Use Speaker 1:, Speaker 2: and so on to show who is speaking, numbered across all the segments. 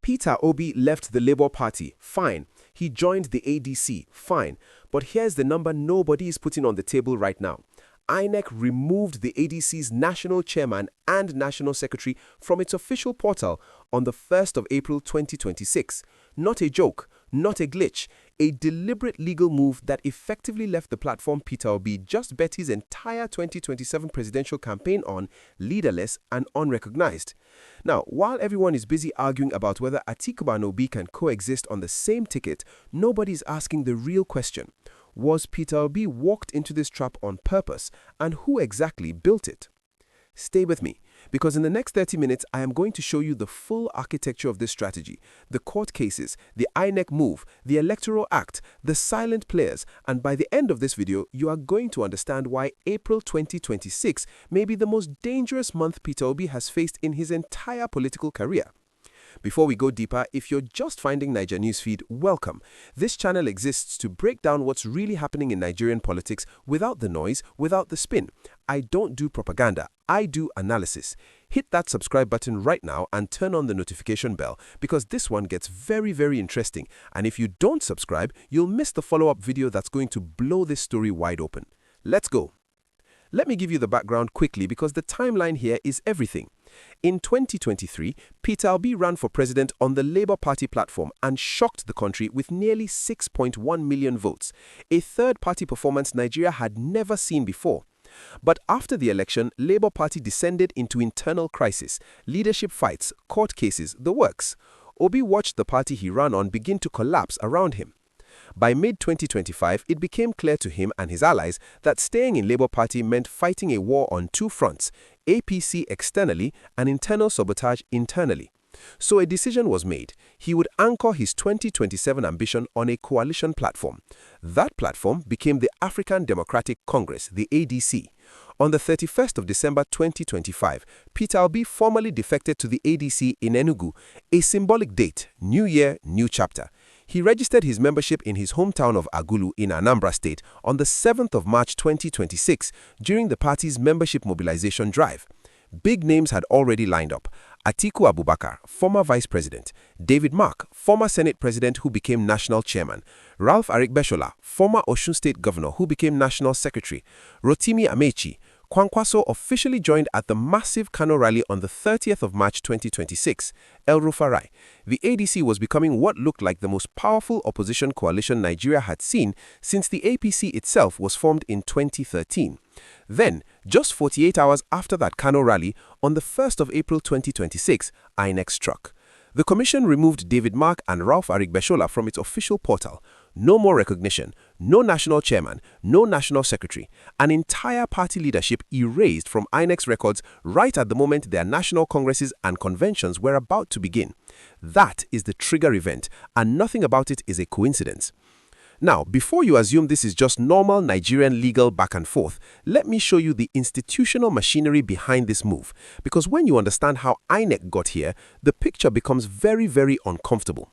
Speaker 1: Peter Obi left the Labour Party, fine. He joined the ADC, fine. But here's the number nobody is putting on the table right now. INEC removed the ADC's national chairman and national secretary from its official portal on the 1st of April 2026. Not a joke, not a glitch, a deliberate legal move that effectively left the platform Peter Obi just bet his entire 2027 presidential campaign on leaderless and unrecognized. Now, while everyone is busy arguing about whether Atiku and Obi can coexist on the same ticket, nobody's asking the real question. Was Peter Obi walked into this trap on purpose, and who exactly built it? Stay with me, because in the next 30 minutes, I am going to show you the full architecture of this strategy, the court cases, the INEC move, the Electoral Act, the silent players, and by the end of this video, you are going to understand why April 2026 may be the most dangerous month Peter Obi has faced in his entire political career. Before we go deeper, if you're just finding Naija Newsfeed, welcome. This channel exists to break down what's really happening in Nigerian politics without the noise, without the spin. I don't do propaganda, I do analysis. Hit that subscribe button right now and turn on the notification bell because this one gets very, very interesting. And if you don't subscribe, you'll miss the follow-up video that's going to blow this story wide open. Let's go. Let me give you the background quickly because the timeline here is everything. In 2023, Peter Obi ran for president on the Labour Party platform and shocked the country with nearly 6.1 million votes, a third-party performance Nigeria had never seen before. But after the election, Labour Party descended into internal crisis, leadership fights, court cases, the works. Obi watched the party he ran on begin to collapse around him. By mid-2025, it became clear to him and his allies that staying in Labour Party meant fighting a war on two fronts, APC externally and internal sabotage internally. So a decision was made. He would anchor his 2027 ambition on a coalition platform. That platform became the African Democratic Congress, the ADC. On the 31st of December 2025, Peter Obi formally defected to the ADC in Enugu, a symbolic date, new year, new chapter. He registered his membership in his hometown of Agulu in Anambra State on the 7th of March 2026 during the party's membership mobilization drive. Big names had already lined up. Atiku Abubakar, former vice president; David Mark, former Senate president who became national chairman; Ralph Arigbeshola, former Osun State governor who became national secretary; Rotimi Amechi. Kwankwaso officially joined at the massive Kano rally on the 30th of March 2026. El Rufai. The ADC was becoming what looked like the most powerful opposition coalition Nigeria had seen since the APC itself was formed in 2013. Then, just 48 hours after that Kano rally, on the 1st of April 2026, INEC struck. The commission removed David Mark and Ralph Arigbeshola from its official portal. No more recognition, no national chairman, no national secretary. An entire party leadership erased from INEC's records right at the moment their national congresses and conventions were about to begin. That is the trigger event, and nothing about it is a coincidence. Now, before you assume this is just normal Nigerian legal back and forth, let me show you the institutional machinery behind this move. Because when you understand how INEC got here, the picture becomes very, very uncomfortable.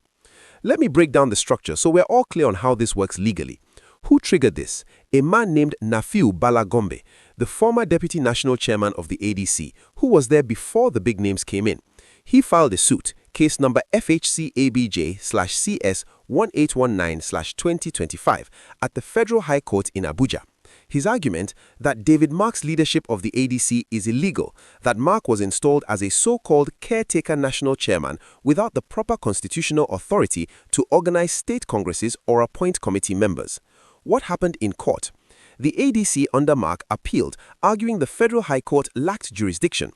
Speaker 1: Let me break down the structure so we're all clear on how this works legally. Who triggered this? A man named Nafiu Bala Gombe, the former deputy national chairman of the ADC, who was there before the big names came in. He filed a suit, case number FHC-ABJ/CS1819/2025 at the Federal High Court in Abuja. His argument that David Mark's leadership of the ADC is illegal, that Mark was installed as a so-called caretaker national chairman without the proper constitutional authority to organize state congresses or appoint committee members. What happened in court? The ADC under Mark appealed, arguing the Federal High Court lacked jurisdiction.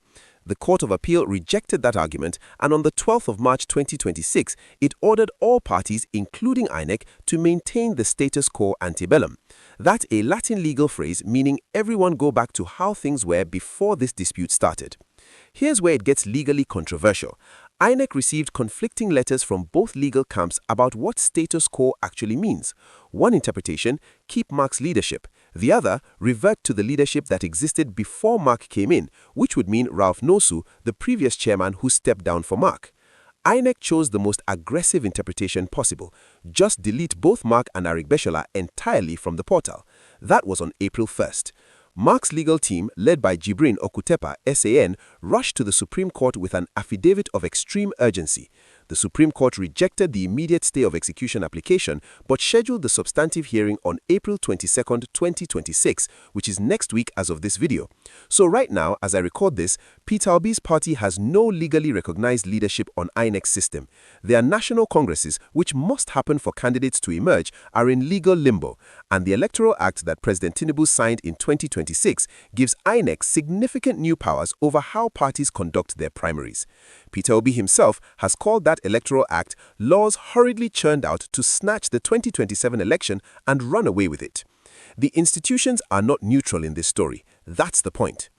Speaker 1: The Court of Appeal rejected that argument, and on the 12th of March 2026, it ordered all parties, including INEC, to maintain the status quo ante bellum. That's a Latin legal phrase meaning everyone go back to how things were before this dispute started. Here's where it gets legally controversial. INEC received conflicting letters from both legal camps about what status quo actually means. One interpretation, keep Mark's leadership. The other, revert to the leadership that existed before Mark came in, which would mean Ralph Nosu, the previous chairman who stepped down for Mark. INEC chose the most aggressive interpretation possible. Just delete both Mark and Arigbeshola entirely from the portal. That was on April 1st. Mark's legal team, led by Jibrin Okutepa, SAN, rushed to the Supreme Court with an affidavit of extreme urgency. The Supreme Court rejected the immediate stay of execution application but scheduled the substantive hearing on April 22, 2026, which is next week as of this video. So right now, as I record this, Peter Obi's party has no legally recognized leadership on INEC's system. Their national congresses, which must happen for candidates to emerge, are in legal limbo, and the Electoral Act that President Tinubu signed in 2026 gives INEC significant new powers over how parties conduct their primaries. Peter Obi himself has called that Electoral Act laws hurriedly churned out to snatch the 2027 election and run away with it. The institutions are not neutral in this story. That's the point.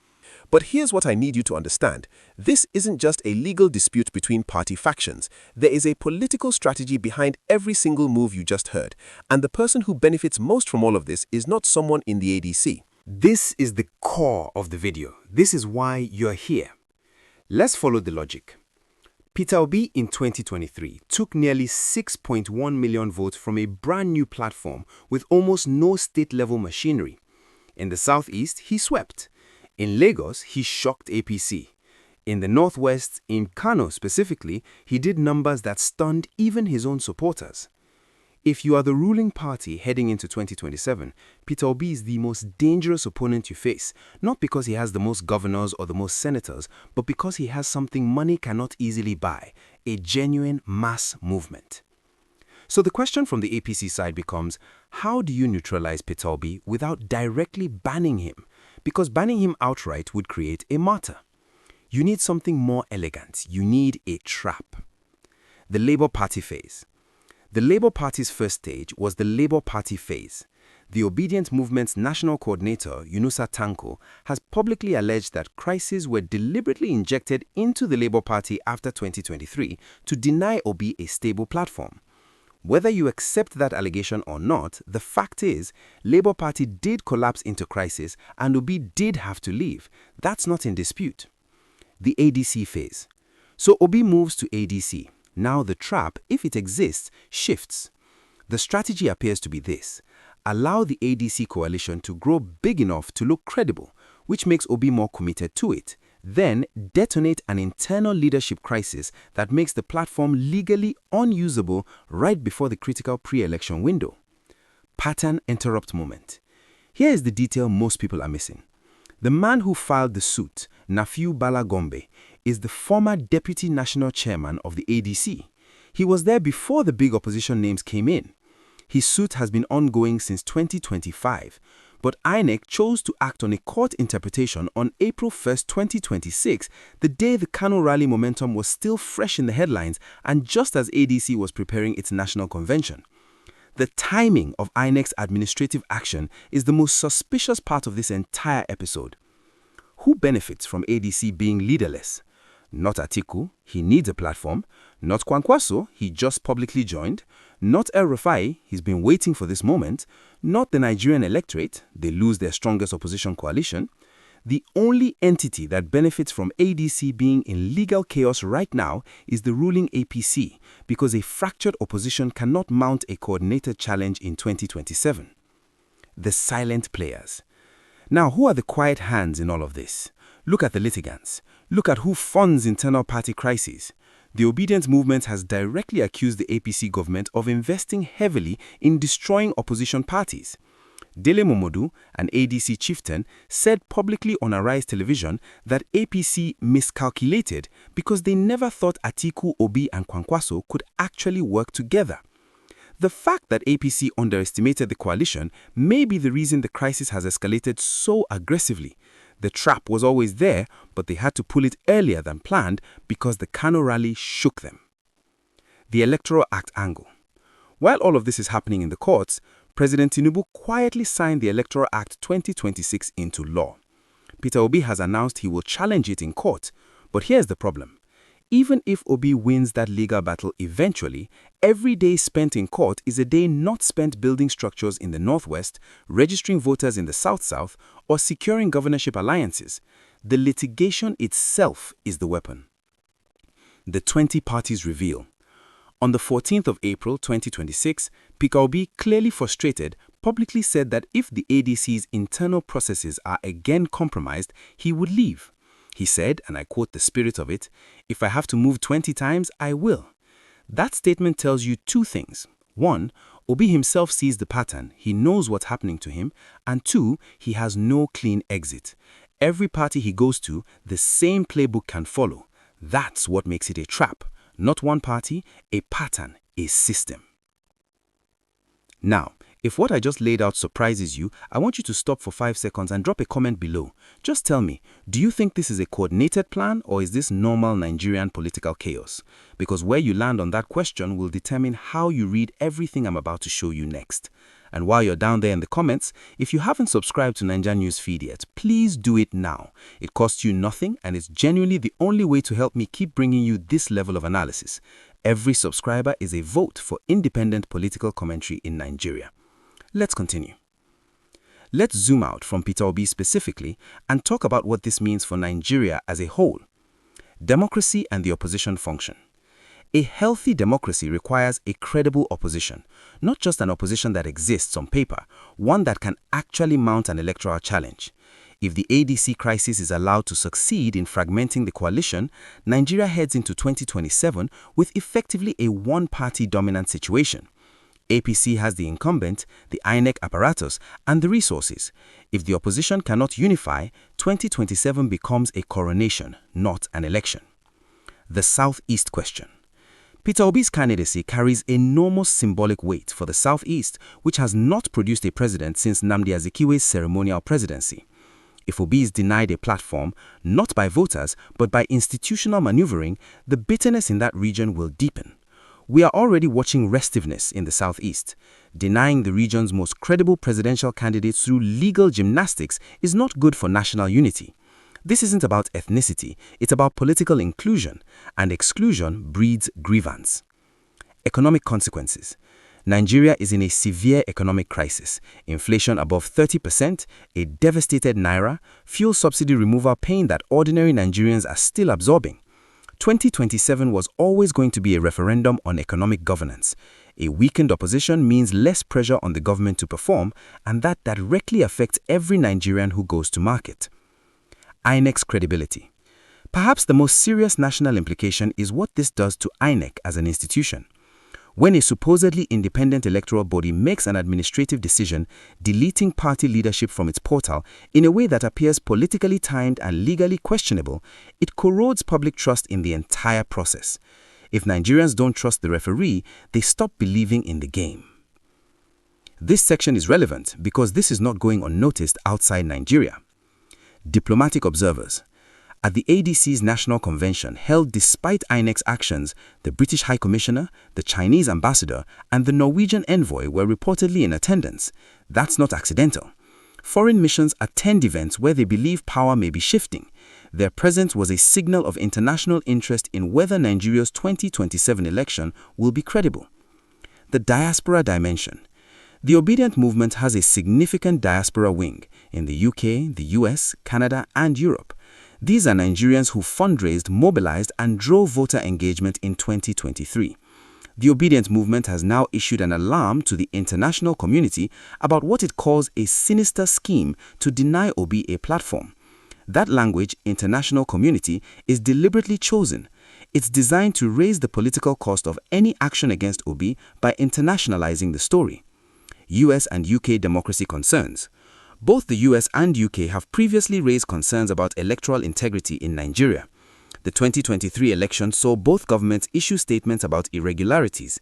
Speaker 1: But here's what I need you to understand. This isn't just a legal dispute between party factions. There is a political strategy behind every single move you just heard, and the person who benefits most from all of this is not someone in the ADC.
Speaker 2: This is the core of the video. This is why you're here. Let's follow the logic. Peter Obi in 2023 took nearly 6.1 million votes from a brand new platform with almost no state-level machinery. In the southeast, he swept. In Lagos, he shocked APC. In the northwest, in Kano specifically, he did numbers that stunned even his own supporters. If you are the ruling party heading into 2027, Peter Obi is the most dangerous opponent you face, not because he has the most governors or the most senators, but because he has something money cannot easily buy, a genuine mass movement. So the question from the APC side becomes, how do you neutralize Peter Obi without directly banning him? Because banning him outright would create a martyr. You need something more elegant. You need a trap. The Labour Party phase. The Labour Party's first stage was the Labour Party phase. The Obidient movement's national coordinator, Yunusa Tanko, has publicly alleged that crises were deliberately injected into the Labour Party after 2023 to deny Obi a stable platform. Whether you accept that allegation or not, the fact is, Labour Party did collapse into crisis and Obi did have to leave. That's not in dispute. The ADC phase. So Obi moves to ADC. Now the trap, if it exists, shifts. The strategy appears to be this: allow the ADC coalition to grow big enough to look credible, which makes Obi more committed to it. Then detonate an internal leadership crisis that makes the platform legally unusable right before the critical pre-election window. Pattern interrupt moment. Here is the detail most people are missing. The man who filed the suit, Nafiu Bala Gombe, is the former deputy national chairman of the ADC. He was there before the big opposition names came in. His suit has been ongoing since 2025, but INEC chose to act on a court interpretation on April 1, 2026, the day the Kano rally momentum was still fresh in the headlines and just as ADC was preparing its national convention. The timing of INEC's administrative action is the most suspicious part of this entire episode. Who benefits from ADC being leaderless? Not Atiku, he needs a platform. Not Kwankwaso, he just publicly joined. Not El Rufai, he's been waiting for this moment. Not the Nigerian electorate, they lose their strongest opposition coalition. The only entity that benefits from ADC being in legal chaos right now is the ruling APC, because a fractured opposition cannot mount a coordinated challenge in 2027. The silent players. Now, who are the quiet hands in all of this? Look at the litigants. Look at who funds internal party crises. The Obidient movement has directly accused the APC government of investing heavily in destroying opposition parties. Dele Momodu, an ADC chieftain, said publicly on Arise television that APC miscalculated because they never thought Atiku, Obi and Kwankwaso could actually work together. The fact that APC underestimated the coalition may be the reason the crisis has escalated so aggressively. The trap was always there, but they had to pull it earlier than planned because the Kano rally shook them. The Electoral Act angle. While all of this is happening in the courts, President Tinubu quietly signed the Electoral Act 2026 into law. Peter Obi has announced he will challenge it in court, but here's the problem. Even if Obi wins that legal battle eventually, every day spent in court is a day not spent building structures in the Northwest, registering voters in the South-South, or securing governorship alliances. The litigation itself is the weapon. The 20 parties reveal. On the 14th of April 2026, Peter Obi, clearly frustrated, publicly said that if the ADC's internal processes are again compromised, he would leave. He said, and I quote the spirit of it, "If I have to move 20 times, I will." That statement tells you two things. One, Obi himself sees the pattern, he knows what's happening to him, and two, he has no clean exit. Every party he goes to, the same playbook can follow. That's what makes it a trap. Not one party, a pattern, a system. Now, if what I just laid out surprises you, I want you to stop for 5 seconds and drop a comment below. Just tell me, do you think this is a coordinated plan or is this normal Nigerian political chaos? Because where you land on that question will determine how you read everything I'm about to show you next. And while you're down there in the comments, if you haven't subscribed to Naija Newsfeed yet, please do it now. It costs you nothing and it's genuinely the only way to help me keep bringing you this level of analysis. Every subscriber is a vote for independent political commentary in Nigeria. Let's continue. Let's zoom out from Peter Obi specifically and talk about what this means for Nigeria as a whole. Democracy and the opposition function. A healthy democracy requires a credible opposition, not just an opposition that exists on paper, one that can actually mount an electoral challenge. If the ADC crisis is allowed to succeed in fragmenting the coalition, Nigeria heads into 2027 with effectively a one-party dominant situation. APC has the incumbent, the INEC apparatus, and the resources. If the opposition cannot unify, 2027 becomes a coronation, not an election. The Southeast question. Peter Obi's candidacy carries enormous symbolic weight for the Southeast, which has not produced a president since Nnamdi Azikiwe's ceremonial presidency. If Obi is denied a platform, not by voters, but by institutional maneuvering, the bitterness in that region will deepen. We are already watching restiveness in the Southeast. Denying the region's most credible presidential candidates through legal gymnastics is not good for national unity. This isn't about ethnicity, it's about political inclusion, and exclusion breeds grievance. Economic consequences. Nigeria is in a severe economic crisis. Inflation above 30%, a devastated naira, fuel subsidy removal pain that ordinary Nigerians are still absorbing. 2027 was always going to be a referendum on economic governance. A weakened opposition means less pressure on the government to perform, and that directly affects every Nigerian who goes to market. INEC's credibility. Perhaps the most serious national implication is what this does to INEC as an institution. When a supposedly independent electoral body makes an administrative decision deleting party leadership from its portal in a way that appears politically timed and legally questionable, it corrodes public trust in the entire process. If Nigerians don't trust the referee, they stop believing in the game. This section is relevant because this is not going unnoticed outside Nigeria. Diplomatic observers. At the ADC's National Convention held despite INEC's actions, the British High Commissioner, the Chinese ambassador, and the Norwegian envoy were reportedly in attendance. That's not accidental. Foreign missions attend events where they believe power may be shifting. Their presence was a signal of international interest in whether Nigeria's 2027 election will be credible. The diaspora dimension. The Obidient movement has a significant diaspora wing in the UK, the US, Canada, and Europe. These are Nigerians who fundraised, mobilized, and drove voter engagement in 2023. The Obidient movement has now issued an alarm to the international community about what it calls a sinister scheme to deny Obi a platform. That language, international community, is deliberately chosen. It's designed to raise the political cost of any action against Obi by internationalizing the story. US and UK democracy concerns. Both the US and UK have previously raised concerns about electoral integrity in Nigeria. The 2023 election saw both governments issue statements about irregularities.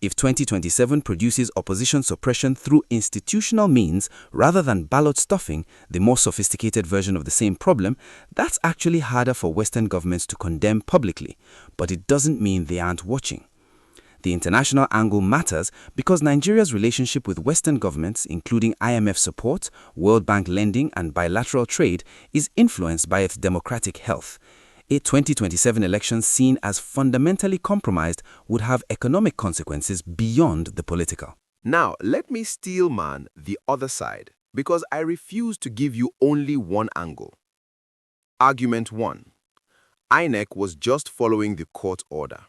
Speaker 2: If 2027 produces opposition suppression through institutional means rather than ballot stuffing, the more sophisticated version of the same problem, that's actually harder for Western governments to condemn publicly. But it doesn't mean they aren't watching. The international angle matters because Nigeria's relationship with Western governments, including IMF support, World Bank lending, and bilateral trade, is influenced by its democratic health. A 2027 election seen as fundamentally compromised would have economic consequences beyond the political.
Speaker 1: Now, let me steel man the other side, because I refuse to give you only one angle. Argument 1. INEC was just following the court order.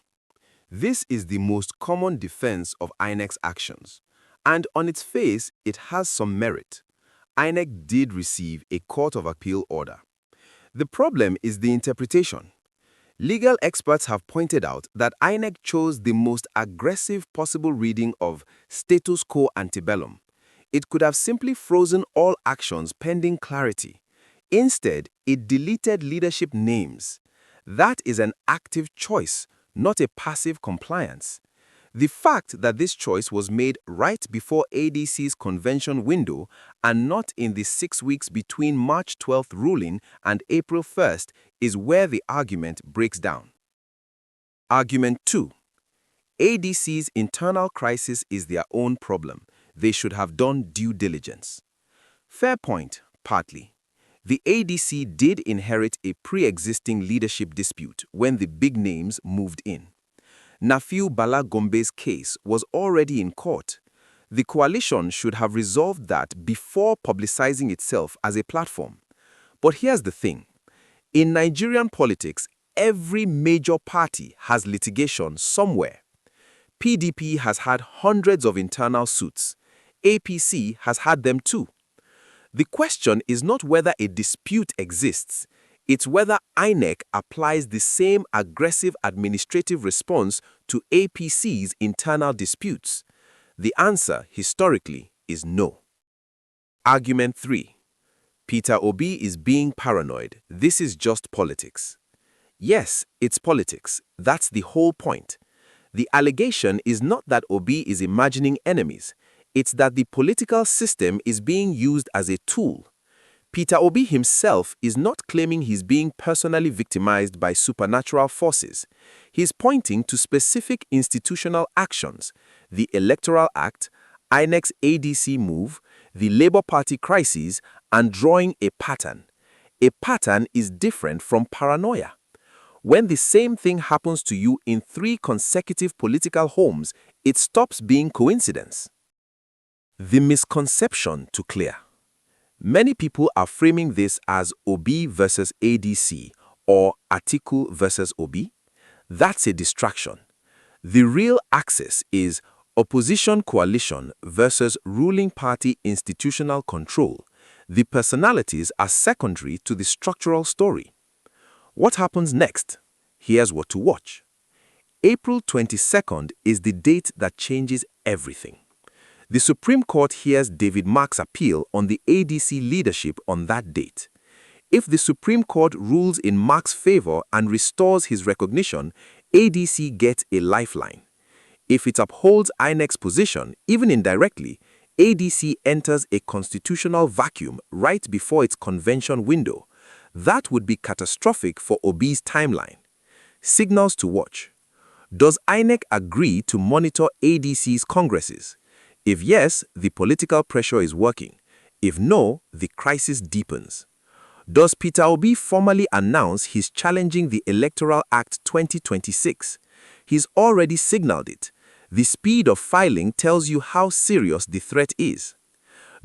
Speaker 1: This is the most common defense of INEC's actions, and on its face, it has some merit. INEC did receive a Court of Appeal order. The problem is the interpretation. Legal experts have pointed out that INEC chose the most aggressive possible reading of status quo antebellum. It could have simply frozen all actions pending clarity. Instead, it deleted leadership names. That is an active choice, not a passive compliance. The fact that this choice was made right before ADC's convention window and not in the 6 weeks between March 12th ruling and April 1st is where the argument breaks down. Argument 2. ADC's internal crisis is their own problem. They should have done due diligence. Fair point, partly. The ADC did inherit a pre-existing leadership dispute when the big names moved in. Nafiu Bala Gombe's case was already in court. The coalition should have resolved that before publicizing itself as a platform. But here's the thing. In Nigerian politics, every major party has litigation somewhere. PDP has had hundreds of internal suits. APC has had them too. The question is not whether a dispute exists. It's whether INEC applies the same aggressive administrative response to APC's internal disputes. The answer, historically, is no. Argument 3. Peter Obi is being paranoid. This is just politics. Yes, it's politics. That's the whole point. The allegation is not that Obi is imagining enemies. It's that the political system is being used as a tool. Peter Obi himself is not claiming he's being personally victimized by supernatural forces. He's pointing to specific institutional actions, the Electoral Act, INEC's ADC move, the Labour Party crisis, and drawing a pattern. A pattern is different from paranoia. When the same thing happens to you in 3 consecutive political homes, it stops being coincidence. The misconception to clear. Many people are framing this as Obi versus ADC or Atiku versus Obi. That's a distraction. The real axis is opposition coalition versus ruling party institutional control. The personalities are secondary to the structural story. What happens next? Here's what to watch. April 22nd is the date that changes everything. The Supreme Court hears David Mark's appeal on the ADC leadership on that date. If the Supreme Court rules in Mark's favor and restores his recognition, ADC gets a lifeline. If it upholds INEC's position, even indirectly, ADC enters a constitutional vacuum right before its convention window. That would be catastrophic for Obi's timeline. Signals to watch. Does INEC agree to monitor ADC's congresses? If yes, the political pressure is working. If no, the crisis deepens. Does Peter Obi formally announce he's challenging the Electoral Act 2026? He's already signaled it. The speed of filing tells you how serious the threat is.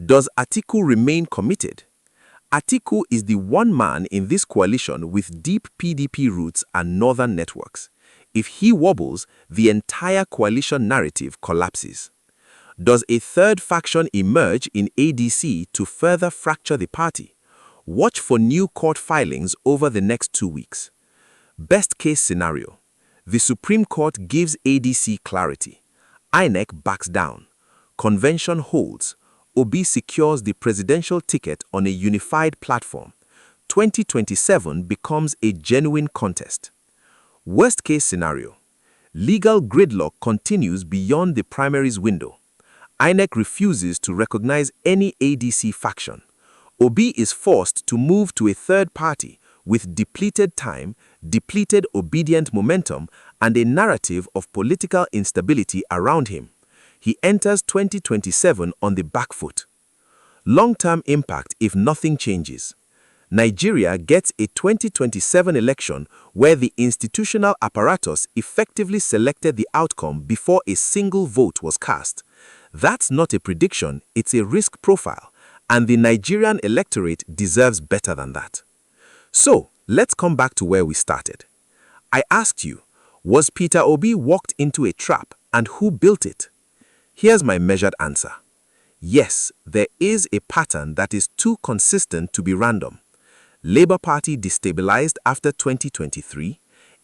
Speaker 1: Does Atiku remain committed? Atiku is the one man in this coalition with deep PDP roots and northern networks. If he wobbles, the entire coalition narrative collapses. Does a third faction emerge in ADC to further fracture the party? Watch for new court filings over the next 2 weeks. Best case scenario. The Supreme Court gives ADC clarity. INEC backs down. Convention holds. Obi secures the presidential ticket on a unified platform. 2027 becomes a genuine contest. Worst case scenario. Legal gridlock continues beyond the primaries window. INEC refuses to recognize any ADC faction. Obi is forced to move to a third party with depleted time, depleted Obidient momentum, and a narrative of political instability around him. He enters 2027 on the back foot. Long-term impact if nothing changes. Nigeria gets a 2027 election where the institutional apparatus effectively selected the outcome before a single vote was cast. That's not a prediction, it's a risk profile, and the Nigerian electorate deserves better than that. So, let's come back to where we started. I asked you, was Peter Obi walked into a trap, and who built it? Here's my measured answer. Yes, there is a pattern that is too consistent to be random. Labour Party destabilized after 2023,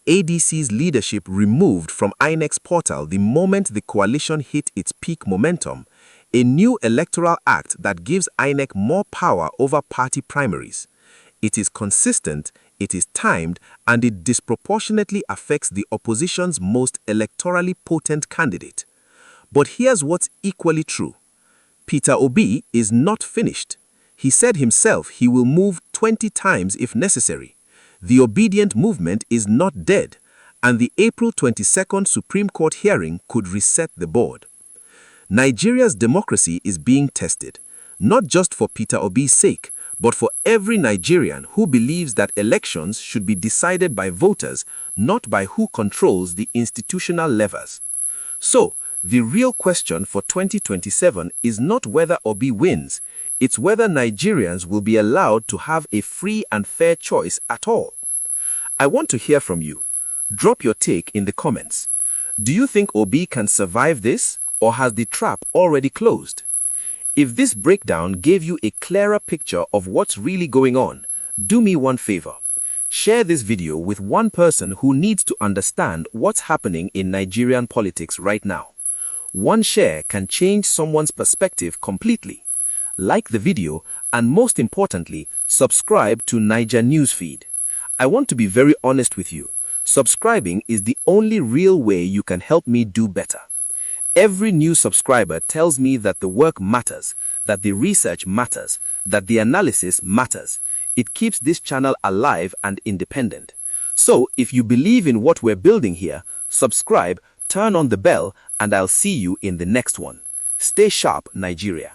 Speaker 1: ADC's leadership removed from INEC's portal the moment the coalition hit its peak momentum, a new Electoral Act that gives INEC more power over party primaries. It is consistent, it is timed, and it disproportionately affects the opposition's most electorally potent candidate. But here's what's equally true. Peter Obi is not finished. He said himself he will move 20 times if necessary. The Obidient movement is not dead, and the April 22nd Supreme Court hearing could reset the board. Nigeria's democracy is being tested, not just for Peter Obi's sake, but for every Nigerian who believes that elections should be decided by voters, not by who controls the institutional levers. So, the real question for 2027 is not whether Obi wins, it's whether Nigerians will be allowed to have a free and fair choice at all. I want to hear from you. Drop your take in the comments. Do you think Obi can survive this, or has the trap already closed? If this breakdown gave you a clearer picture of what's really going on, do me one favor. Share this video with one person who needs to understand what's happening in Nigerian politics right now. One share can change someone's perspective completely. Like the video, and most importantly, subscribe to Naija Newsfeed. I want to be very honest with you. Subscribing is the only real way you can help me do better. Every new subscriber tells me that the work matters, that the research matters, that the analysis matters. It keeps this channel alive and independent. So, if you believe in what we're building here, subscribe, turn on the bell, and I'll see you in the next one. Stay sharp, Nigeria.